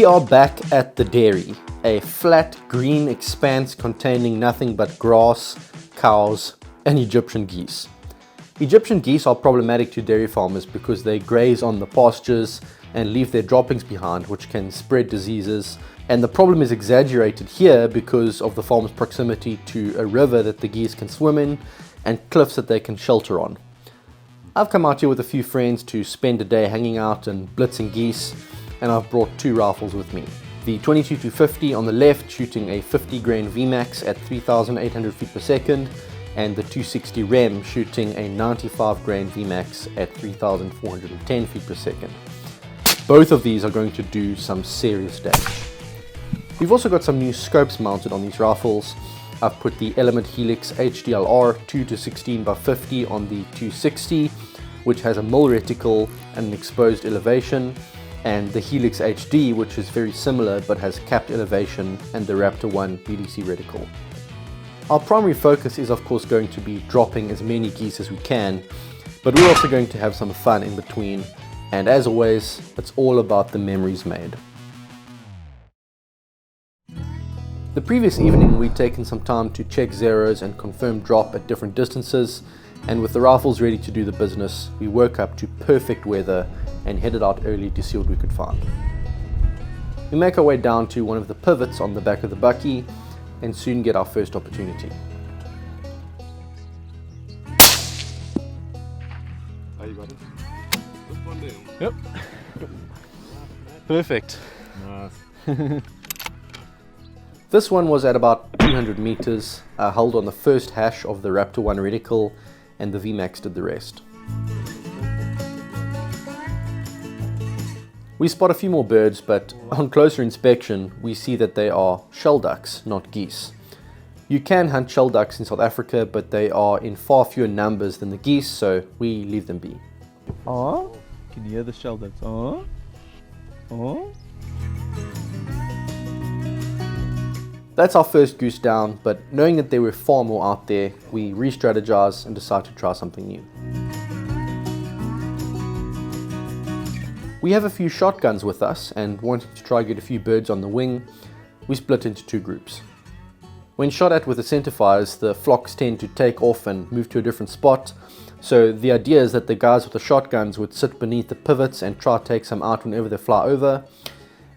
are back at the dairy, a flat green expanse containing nothing but grass, cows and Egyptian geese. Egyptian geese are problematic to dairy farmers because they graze on the pastures and leave their droppings behind, which can spread diseases. And the problem is exaggerated here because of the farm's proximity to a river that the geese can swim in and cliffs that they can shelter on. I've come out here with a few friends to spend a day hanging out and blitzing geese, and I've brought two rifles with me. The 22-50 on the left shooting a 50 grain VMAX at 3,800 feet per second, and the 260 Rem shooting a 95 grain VMAX at 3,410 feet per second. Both of these are going to do some serious damage. We've also got some new scopes mounted on these rifles. I've put the Element Helix HDLR 2-16x50 on the 260, which has a mil reticle and an exposed elevation, and the Helix HD, which is very similar but has capped elevation, and the Raptor 1 BDC reticle. Our primary focus is of course going to be dropping as many geese as we can, but we're also going to have some fun in between, and as always, it's all about the memories made. The previous evening we'd taken some time to check zeros and confirm drop at different distances, and with the rifles ready to do the business, we woke up to perfect weather and headed out early to see what we could find. We make our way down to one of the pivots on the back of the bucky and soon get our first opportunity. Oh, you got it? This one there. Yep. Perfect. Nice. This one was at about 200 meters. I held on the first hash of the Raptor 1 reticle and the VMAX did the rest. We spot a few more birds, but on closer inspection we see that they are shell ducks, not geese. You can hunt shell ducks in South Africa, but they are in far fewer numbers than the geese, so we leave them be. Oh, can you hear the shell ducks? Oh, oh. That's our first goose down, but knowing that there were far more out there, we re-strategize and decide to try something new. We have a few shotguns with us, and wanting to try get a few birds on the wing, we split into two groups. When shot at with the centerfires, the flocks tend to take off and move to a different spot, so the idea is that the guys with the shotguns would sit beneath the pivots and try to take some out whenever they fly over.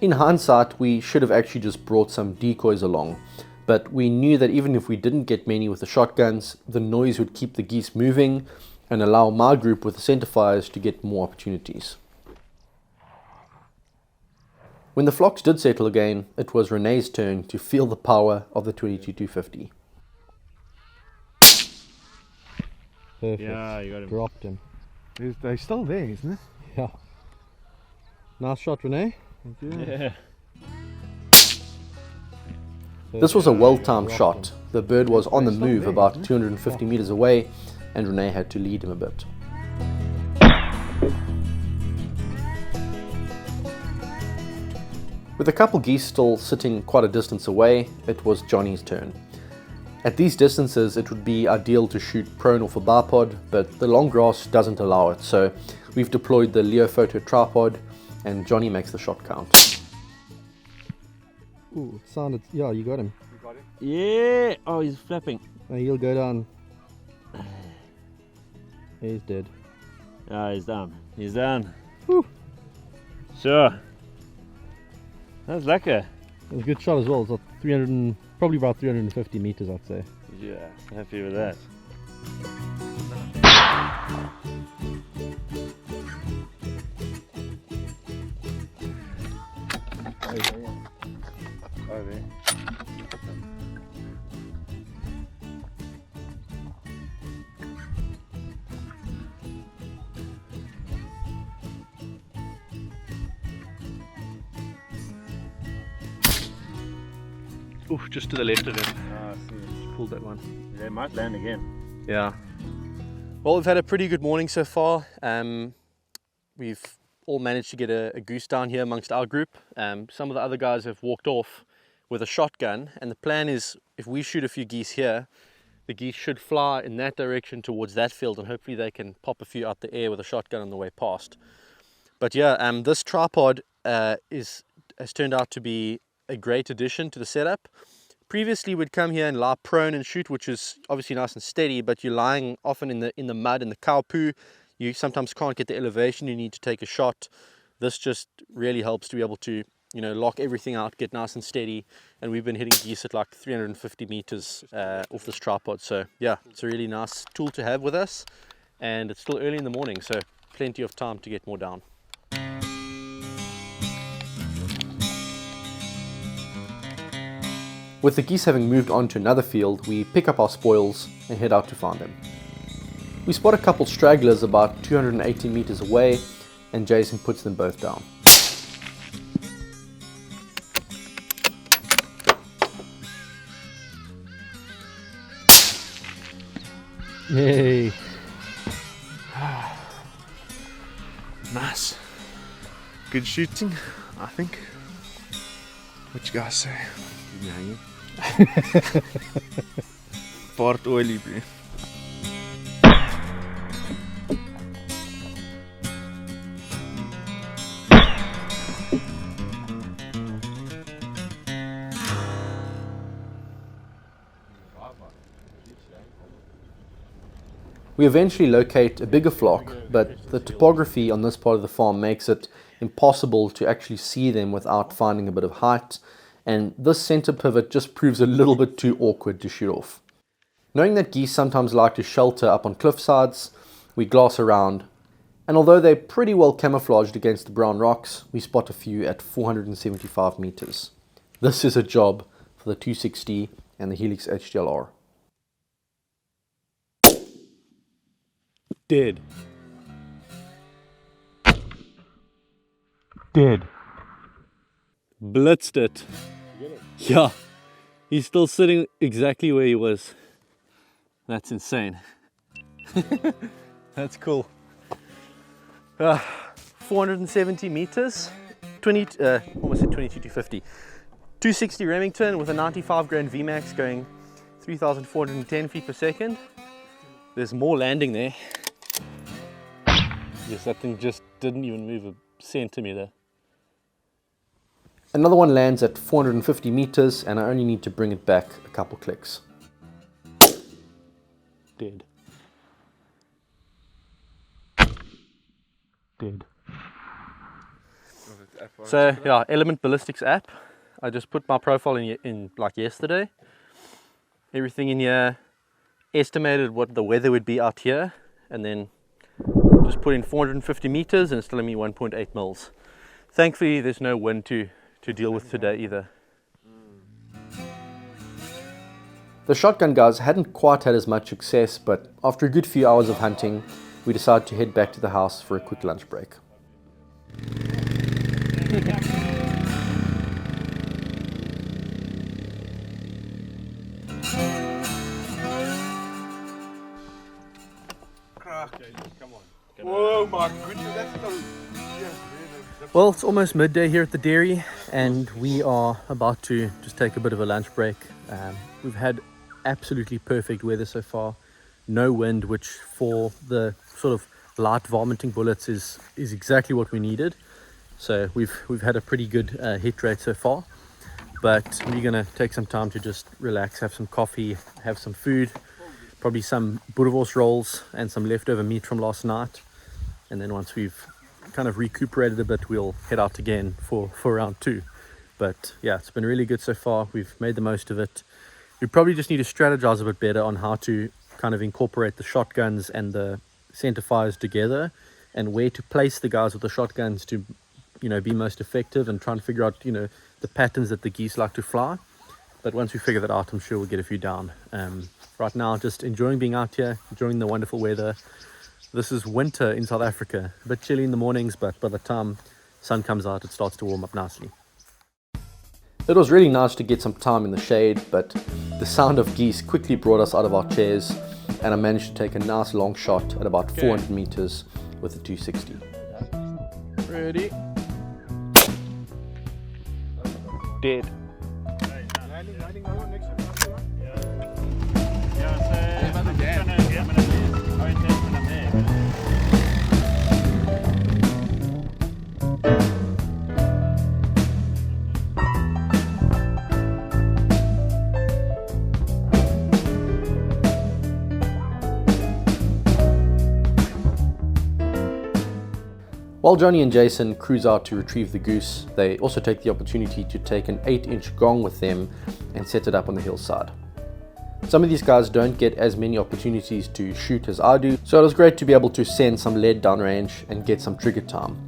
In hindsight, we should have actually just brought some decoys along, but we knew that even if we didn't get many with the shotguns, the noise would keep the geese moving and allow my group with the centerfires to get more opportunities. When the flocks did settle again, it was Renee's turn to feel the power of the 22-50. Perfect. Yeah, you got him. Dropped him. They're still there, isn't it? Yeah. Nice shot, Renee. Thank you. Yeah. This was a well-timed Dropped shot. him. The bird was on the Still move there, about isn't it? 250 meters away, and Renee had to lead him a bit. With a couple geese still sitting quite a distance away, it was Johnny's turn. At these distances it would be ideal to shoot prone off a bipod, but the long grass doesn't allow it, so we've deployed the Leo Photo tripod and Johnny makes the shot count. Ooh, it sounded. Yeah, you got him. You got it? Yeah. Oh, he's flapping. He'll go down. He's dead. Oh, he's down. He's down. Whew. Sure. That's lekker. It was a good shot as well. It's like 300 and, probably about 350 meters, I'd say. Yeah, happy with that. Oh, there. Ooh, just to the left of him. Ah, I see. Pulled that one. They might land again. Yeah. Well, we've had a pretty good morning so far. We've all managed to get a goose down here amongst our group. Some of the other guys have walked off with a shotgun, and the plan is if we shoot a few geese here, the geese should fly in that direction towards that field, and hopefully they can pop a few out the air with a shotgun on the way past. But yeah, this tripod is has turned out to be a great addition to the setup. Previously we'd come here and lie prone and shoot, which is obviously nice and steady, but you're lying often in the mud and the cow poo. You sometimes can't get the elevation you need to take a shot. This just really helps to be able to, you know, lock everything out, get nice and steady. And we've been hitting geese at like 350 meters off this tripod. So yeah, it's a really nice tool to have with us. And it's still early in the morning, so plenty of time to get more down. With the geese having moved on to another field, we pick up our spoils and head out to find them. We spot a couple stragglers about 280 meters away, and Jason puts them both down. Yay! Nice. Good shooting, I think. What you guys say? Part oily, bro. We eventually locate a bigger flock, but the topography on this part of the farm makes it impossible to actually see them without finding a bit of height, and this center pivot just proves a little bit too awkward to shoot off. Knowing that geese sometimes like to shelter up on cliff sides, we glass around, and although they're pretty well camouflaged against the brown rocks, we spot a few at 475 meters. This is a job for the 260 and the Helix HDLR. Dead. Dead. Blitzed it. Yeah, he's still sitting exactly where he was. That's insane. That's cool. 470 meters, almost at 22 to 50. 260 Remington with a 95 grain VMAX going 3,410 feet per second. There's more landing there. Yes, that thing just didn't even move a centimeter. Another one lands at 450 meters, and I only need to bring it back a couple clicks. Dead. Dead. So yeah, Element Ballistics app. I just put my profile in like yesterday. Everything in here, estimated what the weather would be out here, and then just put in 450 meters and it's telling me 1.8 mils. Thankfully there's no wind to deal with today either. The shotgun guys hadn't quite had as much success, but after a good few hours of hunting, we decided to head back to the house for a quick lunch break. Whoa, my goodness, that's so... Well, it's almost midday here at the dairy, and we are about to just take a bit of a lunch break. We've had absolutely perfect weather so far, no wind, which for the sort of light vomiting bullets is exactly what we needed. So we've had a pretty good hit rate so far, but we're gonna take some time to just relax, have some coffee, have some food, probably some boerewors rolls and some leftover meat from last night, and then once we've kind of recuperated a bit, we'll head out again for round 2. But yeah, it's been really good so far. We've made the most of it. We probably just need to strategize a bit better on how to kind of incorporate the shotguns and the center fires together, and where to place the guys with the shotguns to, you know, be most effective, and try and figure out, you know, the patterns that the geese like to fly. But once we figure that out, I'm sure we'll get a few down. Right now, just enjoying being out here, enjoying the wonderful weather. This is winter in South Africa. A bit chilly in the mornings, but by the time sun comes out, it starts to warm up nicely. It was really nice to get some time in the shade, but the sound of geese quickly brought us out of our chairs, and I managed to take a nice long shot at about 400 meters with the 260. Ready? Dead. While Johnny and Jason cruise out to retrieve the goose, they also take the opportunity to take an 8-inch gong with them and set it up on the hillside. Some of these guys don't get as many opportunities to shoot as I do, so it was great to be able to send some lead downrange and get some trigger time.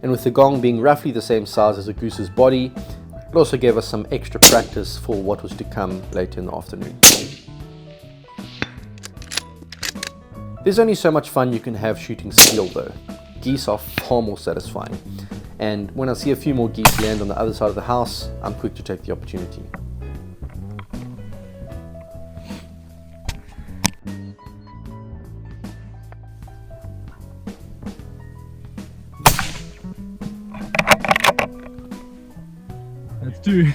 And with the gong being roughly the same size as a goose's body, it also gave us some extra practice for what was to come later in the afternoon. There's only so much fun you can have shooting steel though. Geese are far more satisfying, and when I see a few more geese land on the other side of the house, I'm quick to take the opportunity. That's 2.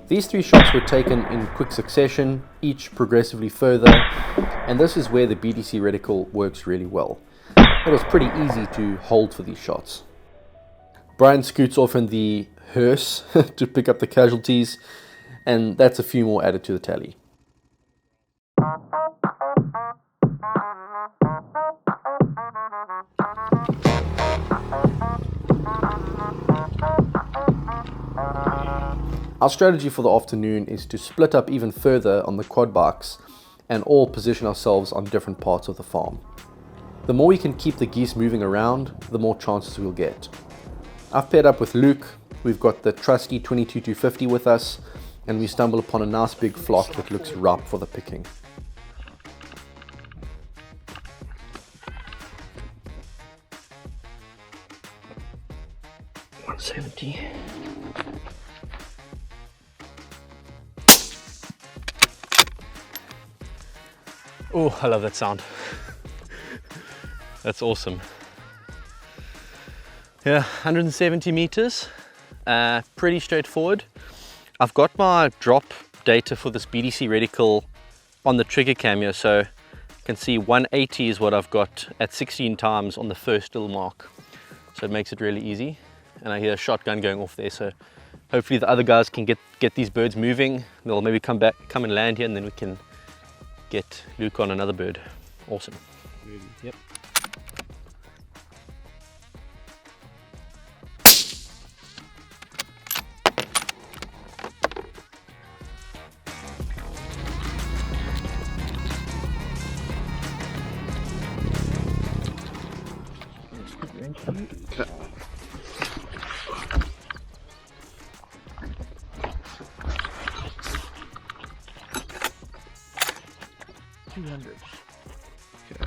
These 3 shots were taken in quick succession, each progressively further, and this is where the BDC reticle works really well. It was pretty easy to hold for these shots. Brian scoots off in the hearse to pick up the casualties, and that's a few more added to the tally. Our strategy for the afternoon is to split up even further on the quad bikes and all position ourselves on different parts of the farm. The more we can keep the geese moving around, the more chances we'll get. I've paired up with Luke, we've got the trusty 22-250 with us, and we stumble upon a nice big flock that looks ripe for the picking. $170. Oh, I love that sound. That's awesome. Yeah, 170 meters, pretty straightforward. I've got my drop data for this BDC reticle on the trigger cam here, so you can see 180 is what I've got at 16 times on the first little mark. So it makes it really easy. And I hear a shotgun going off there, so hopefully the other guys can get these birds moving. They'll maybe come and land here, and then we can get Luke on another bird. Awesome. Really? Yep. Okay. 200. Okay.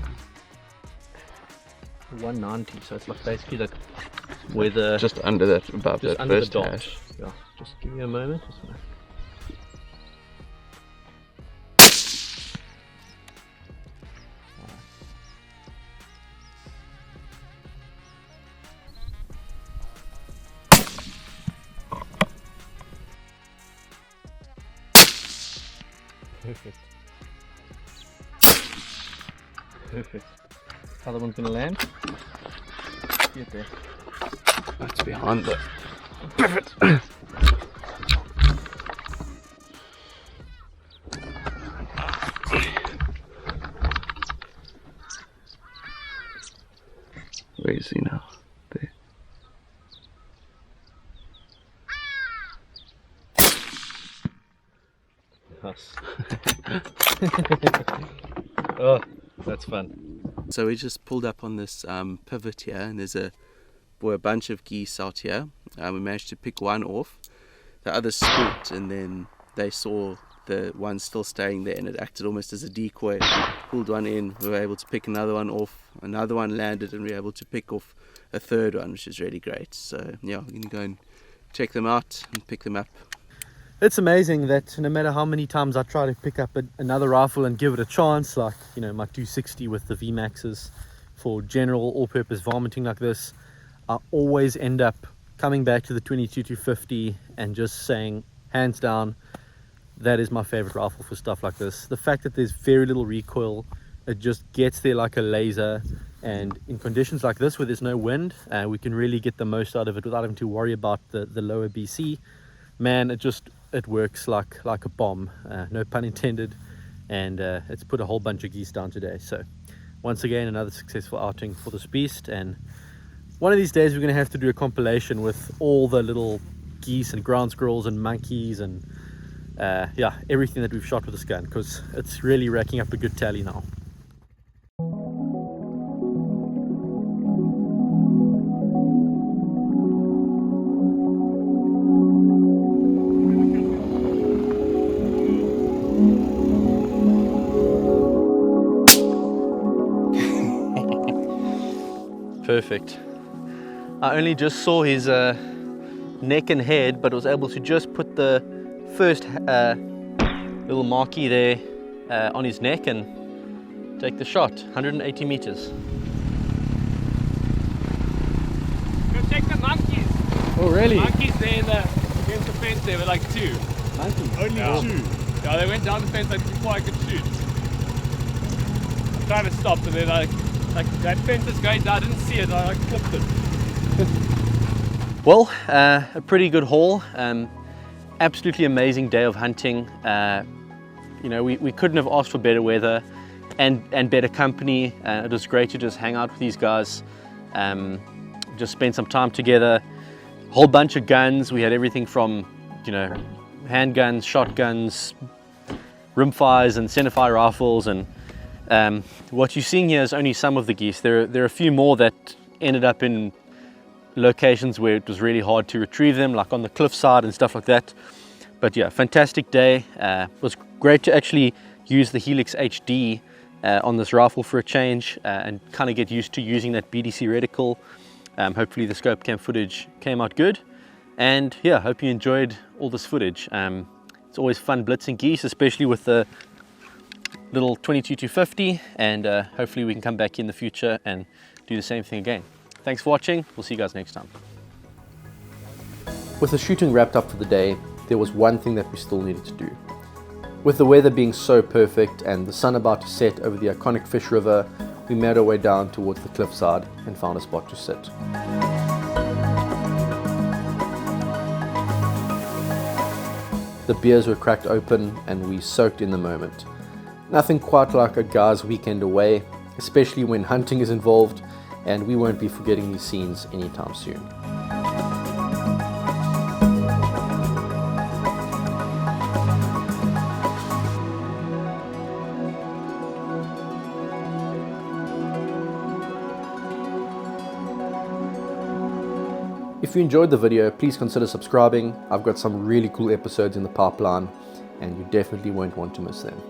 190, so it's like basically like where the Just under that, above just that under first the dot. hash. Yeah, just give me a moment. Just wanna... Perfect. Perfect. Other one's gonna land. Get there. That's behind the Perfect. Where is he now? There. Us. Oh, that's fun. So we just pulled up on this pivot here, and there's a bunch of geese out here. We managed to pick one off. The others spooked, and then they saw the one still staying there, and it acted almost as a decoy. Pulled one in, we were able to pick another one off. Another one landed, and we were able to pick off a third one, which is really great. So yeah, we're going to go and check them out and pick them up. It's amazing that no matter how many times I try to pick up another rifle and give it a chance, like, you know, my 260 with the VMAXs for general all-purpose varminting like this, I always end up coming back to the 22-250 and just saying, hands down, that is my favorite rifle for stuff like this. The fact that there's very little recoil, it just gets there like a laser, and in conditions like this where there's no wind, we can really get the most out of it without having to worry about the lower BC. Man, it just it works like a bomb, no pun intended, and it's put a whole bunch of geese down today. So once again, another successful outing for this beast, and one of these days we're going to have to do a compilation with all the little geese and ground squirrels and monkeys and yeah, everything that we've shot with this gun, because it's really racking up a good tally now. Perfect. I only just saw his neck and head, but was able to just put the first little marquee there on his neck and take the shot. 180 meters. Go check the monkeys. Oh really? Monkeys there against the fence, there were like 2. Monkeys? Only 2. Yeah, they went down the fence like before I could shoot. I'm trying to stop, and then like that fence is going down, I didn't see it, I like clipped it. Well, a pretty good haul. Absolutely amazing day of hunting. You know, we couldn't have asked for better weather and better company. It was great to just hang out with these guys, just spend some time together. A whole bunch of guns. We had everything from, you know, handguns, shotguns, rimfires and centerfire rifles, and what you're seeing here is only some of the geese. There are a few more that ended up in locations where it was really hard to retrieve them, like on the cliffside and stuff like that. But yeah, fantastic day. It was great to actually use the Helix HD on this rifle for a change, and kind of get used to using that BDC reticle. Hopefully the scope cam footage came out good, and yeah, hope you enjoyed all this footage. It's always fun blitzing geese, especially with the little 22-250, and hopefully we can come back in the future and do the same thing again. Thanks for watching. We'll see you guys next time. With the shooting wrapped up for the day, there was one thing that we still needed to do. With the weather being so perfect and the sun about to set over the iconic Fish River, we made our way down towards the cliffside and found a spot to sit. The beers were cracked open and we soaked in the moment. Nothing quite like a guy's weekend away, especially when hunting is involved, and we won't be forgetting these scenes anytime soon. If you enjoyed the video, please consider subscribing. I've got some really cool episodes in the pipeline, and you definitely won't want to miss them.